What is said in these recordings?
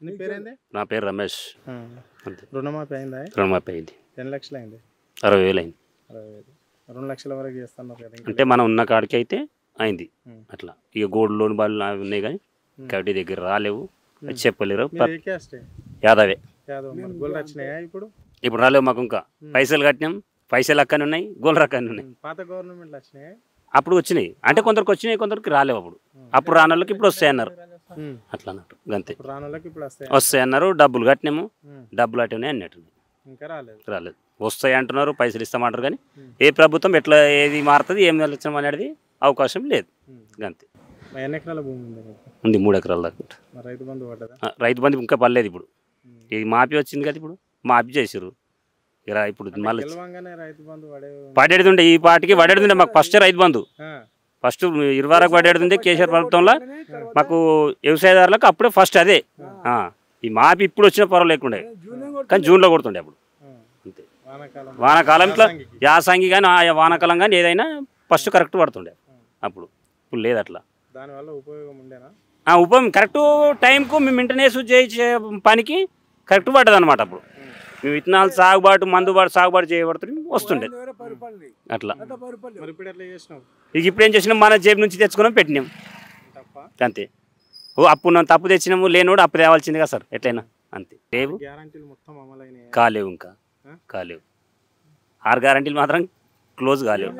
నీ పేరేంది? నా పేరు రమేష్. అంతే. రుణమాఫీ అయిందా? రుణమాఫీ అయింది. ఎన్ని లక్షలు అయింది? 60,000 అయింది. 60,000. 2 లక్షల వరకు చేస్తున్నారు కదా ఇంకా. అంటే మనం ఉన్న కాడికి అయితే అయింది అట్లా. ఇక గోల్డ్ లోన్ బాలు అవి ఉన్నాయి కానీ కవిటి దగ్గర రాలేవు, అది చెప్పలేరు. మీరు ఏ క్యాస్ట్? యాదవే. యాదవ్. మరి గోల్డ్ వచ్చినాయా ఇప్పుడు? ఇప్పుడు రాలేవు మాకు. ఇంకా పైసలు కట్టినాం, పైసలు అక్కనే ఉన్నాయి, గోల్డ్ రక్కనే ఉన్నాయి. పాత గవర్నమెంట్లు వచ్చినాయా? అప్పుడు వచ్చినాయి, అంటే కొందరికి వచ్చినాయి, కొందరికి రాలేవు. అప్పుడు రాని వాళ్ళకి ఇప్పుడు వస్తాయి అన్నారు, అట్లా అన్నట్టు. అంతే. రానోళ్ళకి ఇప్పుడు వస్తాయి అన్నారు, డబ్బులు కట్టినాము, డబ్బులు అట్టినాయి అన్నట్టు. ఇంకా రాలేదు. రాలేదు. వస్తాయి అంటున్నారు, పైసలు ఇస్తామంటారు కానీ ఏ ప్రభుత్వం ఎట్లా ఏది మారుతుంది, ఏం నిలచడం అనేది అవకాశం లేదు. అంతే. ఎన్ని ఎకరాల భూమి ఉంది? ఉంది 3 ఎకరాల దాకా. రైతు బంధు పడ్డదా? రైతు బంధు ఇంకా పడలేదు. ఇప్పుడు ఇది మాఫీ వచ్చింది కదా, ఇప్పుడు మాఫీ చేసారు. ఇప్పుడు మళ్ళీ పడేది ఉండే, ఈ పాటికి పడేది ఉండే మాకు. ఫస్ట్ రైతు బంధు ఫస్ట్ 20 వరకు పడేది ఉంది కేసీఆర్ ప్రభుత్వంలో మాకు వ్యవసాయదారులకు. అప్పుడే ఫస్ట్ అదే. ఈ మాఫీ ఇప్పుడు వచ్చిన పొరవ లేకుండే, కానీ జూన్లో కొడుతుండే అప్పుడు. అంతే. వానాకాలంలో యాసంగి కానీ వానాకాలం కానీ ఏదైనా ఫస్ట్ కరెక్ట్ పడుతుండే అప్పుడు. ఇప్పుడు లేదు అట్లా. దానివల్ల ఉపయోగం ఉండేనా? ఉపయోగం కరెక్ట్ టైంకు మేము మెయింటెనెన్స్ చేసే పనికి కరెక్ట్ పడ్డది అనమాట. అప్పుడు మేము విత్తనాలు సాగుబాటు, మందుబాటు సాగుబాటు చేయబడుతుంది, వస్తుండే అట్లా. ఇక ఇప్పుడు ఏం చేసినాం, మన జేబు నుంచి తెచ్చుకున్నాం, పెట్టినాం, అంతే. అప్పు తప్పు తెచ్చినాము, లేనోడు అప్పు తేవాల్సింది కదా సార్, ఎట్లయినా. అంతే. లేవు, కాలేవు, ఇంకా కాలేవు. 6 గ్యారంటీలు మాత్రం క్లోజ్ కాలేవు.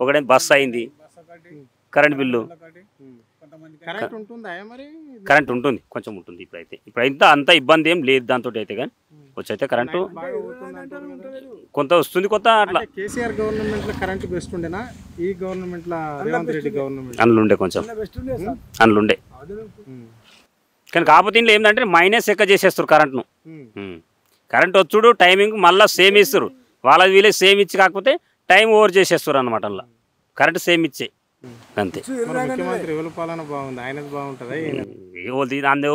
ఒకటే బస్సు అయింది, కరెంట్ బిల్లు. కరెంట్ ఉంటుంది, కొంచెం ఉంటుంది. ఇప్పుడైతే అంత ఇబ్బంది ఏం లేదు దాంతో అయితే. కానీ వచ్చైతే కరెంటు కొంత వస్తుంది, కొంత అట్లా. కేసీఆర్ గవర్నమెంట్ లో కరెంట్ బెస్ట్ ఉండేనా? ఈ గవర్నమెంట్ లో రేవంత్ రెడ్డి గవర్నమెంట్ అందులుండే, కొంచెం అందులుండే. కానీ కాకపోతే ఇంట్లో ఏంటంటే మైనస్ ఎక్క చేసేస్తారు కరెంట్ను. కరెంట్ వచ్చుడు టైమింగ్ మళ్ళీ సేమ్ ఇస్తారు, వాళ్ళది వీళ్ళే సేమ్ ఇచ్చి, కాకపోతే టైం ఓవర్ చేసేస్తారు అనమాట. అందులో కరెంట్ సేమ్ ఇచ్చే, అంతే. ముఖ్యమంత్రి ఎవరి పాలన బాగుంది? ఆయనది బాగుంటుందా?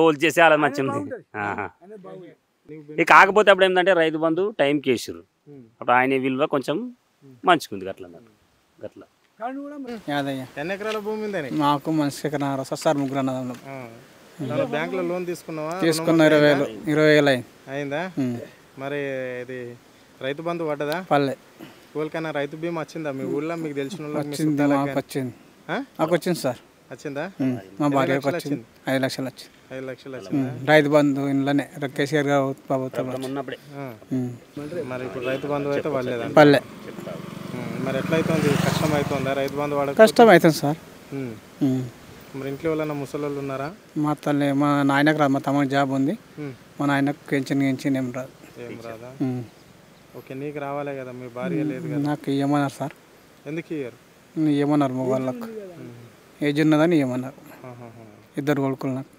ఓళ్ళు చేసే వాళ్ళది మంచిగా ఉంది. కాకపోతే అప్పుడు ఏంటంటే రైతు బంధు టైంకి వేసారు, అప్పుడు ఆయన విలువ కొంచెం మంచిగా ఉంది. గట్ల గట్ల. ఎన్ని ఎకరాల భూమి ఉందని? మాకు మనిషికి ఎకరాలు సార్, 3 అన్నదమ్ములు. బ్యాంక్ లో లోన్ తీసుకున్నావా? తీసుకున్న 20,000 అయిందా? మరి ఇది రైతు బంధు పడ్డదా? పల్లె. ఎవరికైనా రైతు బీమా వచ్చిందా మీ ఊళ్ళో? మీకు తెలిసిన వచ్చింది, మాకు వచ్చింది. నాకు వచ్చింది సార్. వచ్చిందా? మా భార్యకు వచ్చింది. 5 లక్షలు వచ్చింది. 5 లక్షలు వచ్చిందా? రైతు బంధు ఇంట్లోనే కేసీఆర్ గారు ప్రభుత్వం. మరి ఇప్పుడు రైతు బంధు అయితే పడలేదా? పల్లె. మరి ఎట్లయితుంది? కష్టం అవుతుందా రైతు బంధు పడ? కష్టం అవుతుంది సార్. మరి ఇంట్లో వాళ్ళ ముసలి వాళ్ళు ఉన్నారా? మా తల్లి, మా నాయనకు రాదు, మా తమ్ముడికి జాబ్ ఉంది. మా నాయనకు పెన్షన్ ఏం రాదు. ఏం రాదా? ఓకే. నీకు రావాలే కదా, మీ భార్య లేదు కదా? నాకు ఇవ్వమన్నారు సార్. ఎందుకు ఇయ్యరు? ఇవ్వమన్నారు, మా వాళ్ళకు ఏజ్ ఉన్నదని ఇవ్వమన్నారు. 2 కొడుకులు నాకు.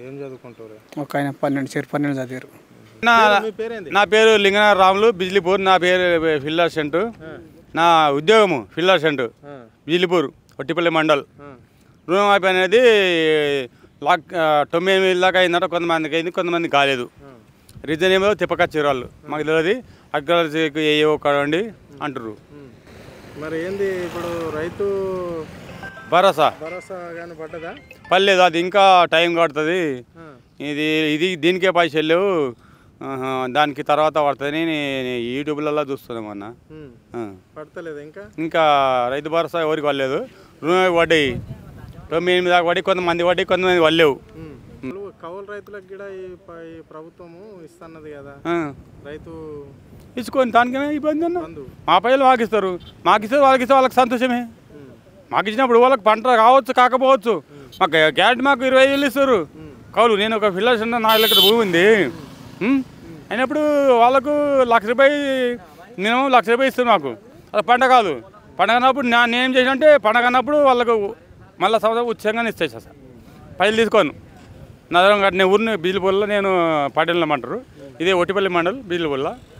ఏం చదువుకుంటారు? ఒక ఆయన 12 చదివారు. నా పేరు లింగన రాములు, బిజ్లీపూర్. నా పేరు ఫిల్లర్ సెంటు. నా ఉద్యోగము ఫిల్లర్ సెంటు, బిజ్లీపూర్, ఒట్టిపల్లి మండల్. రుణమాఫీ అనేది 98 దాకా అయిందంట. కొంతమందికి అయింది, కొంతమంది కాలేదు. రీజన్ ఏమో తిప్పకొచ్చారు వాళ్ళు, మాకు తెలియదు. అక్కడ ఏవో కాడండి అంటారు. మరి ఏంది ఇప్పుడు రైతు భరోసా కానీ పడ్డదా? పర్లేదు, అది ఇంకా టైం పడుతుంది. దీనికే పైసలు లేవు, దానికి తర్వాత పడుతుంది. నేను యూట్యూబ్లలో చూస్తున్నాం అన్న. పడతలేదు ఇంకా రైతు భరోసా ఎవరికి పడలేదు. రుణమాఫీ పడ్డాయి 98 దాకా పడి, కొంతమంది పడ్డాయి, కొంతమంది పడలేవు. కౌలు రైతులకు కూడా ఈ ప్రభుత్వము ఇస్తున్నది కదా, రైతు ఇచ్చుకొని దానికైనా ఇబ్బంది అన్న. మా పైలు మాకిస్తారు, వాళ్ళకి ఇస్తే వాళ్ళకి సంతోషమే. మాకు ఇచ్చినప్పుడు వాళ్ళకి పంట కావచ్చు కాకపోవచ్చు, మాకు గ్యారెంటీ మాకు 20,000 ఇస్తారు కౌలు. నేను ఒక ఫిల్లర్స్ 4 ఎకరాల భూమి ఉంది అయినప్పుడు వాళ్ళకు ₹1,00,000, మినిమం ₹1,00,000 ఇస్తారు మాకు. అది పంట కాదు. పంట కన్నప్పుడు నేనేం చేసినంటే, పంట కన్నప్పుడు వాళ్ళకు మళ్ళీ సంవత్సరం ఉచితంగానే ఇస్తాయి సార్. పైలు తీసుకోను. నా దగ్గర ఊరిని బిజిలిపూర్లో, నేను పాటిల్లమంటారు. ఇదే ఒట్టిపల్లి మండల్, బిజిలిపూర్లో.